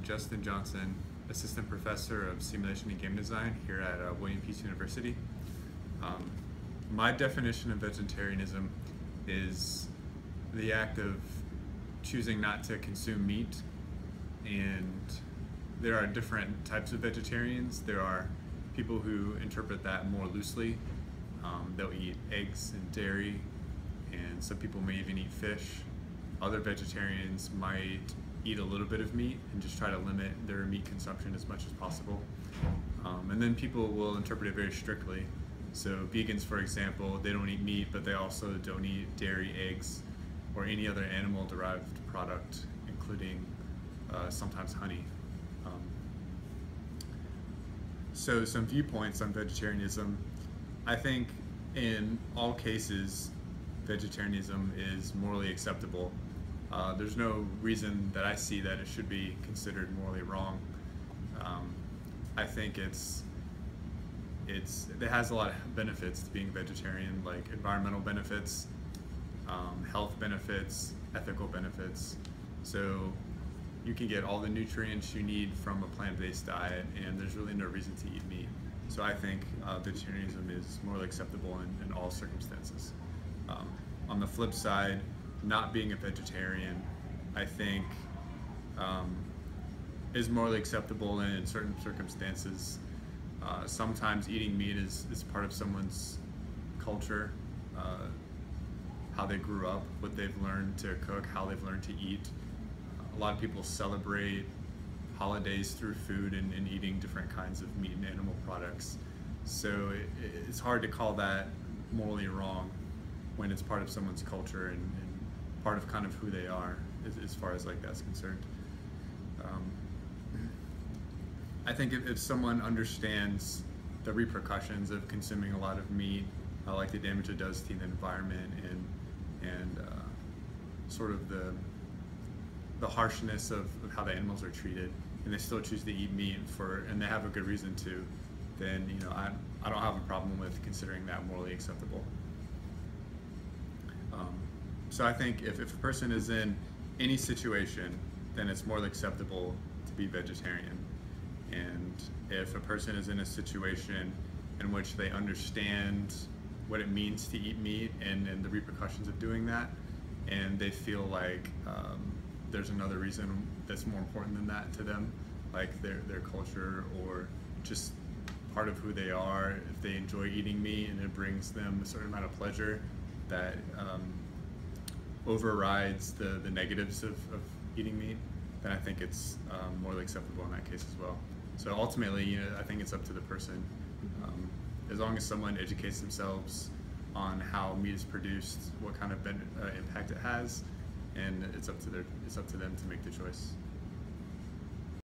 Justin Johnson, Assistant Professor of Simulation and Game Design here at William Peace University. My definition of vegetarianism is the act of choosing not to consume meat, and there are different types of vegetarians. There are people who interpret that more loosely. They'll eat eggs and dairy, and some people may even eat fish. Other vegetarians might eat a little bit of meat and just try to limit their meat consumption as much as possible. And then people will interpret it very strictly. So vegans, for example, they don't eat meat, but they also don't eat dairy, eggs, or any other animal-derived product, including sometimes honey. So some viewpoints on vegetarianism. I think in all cases, vegetarianism is morally acceptable. There's no reason that I see that it should be considered morally wrong. I think it has a lot of benefits to being vegetarian, like environmental benefits, health benefits, ethical benefits. So you can get all the nutrients you need from a plant-based diet, and there's really no reason to eat meat. So I think vegetarianism is morally acceptable in all circumstances. On the flip side, not being a vegetarian, I think, is morally acceptable in certain circumstances. Sometimes eating meat is part of someone's culture, how they grew up, what they've learned to cook, how they've learned to eat. A lot of people celebrate holidays through food and eating different kinds of meat and animal products. So it's hard to call that morally wrong when it's part of someone's culture and part of kind of who they are, as far as like that's concerned. I think if someone understands the repercussions of consuming a lot of meat, like the damage it does to the environment and sort of the harshness of how the animals are treated, and they still choose to eat meat and they have a good reason to, then I don't have a problem with considering that morally acceptable. So I think if a person is in any situation, then it's morally acceptable to be vegetarian. And if a person is in a situation in which they understand what it means to eat meat and the repercussions of doing that, and they feel like there's another reason that's more important than that to them, like their culture or just part of who they are, if they enjoy eating meat and it brings them a certain amount of pleasure that overrides the negatives of eating meat, then I think it's morally acceptable in that case as well. So ultimately, I think it's up to the person. As long as someone educates themselves on how meat is produced, what kind of impact it has, and it's up to them to make the choice.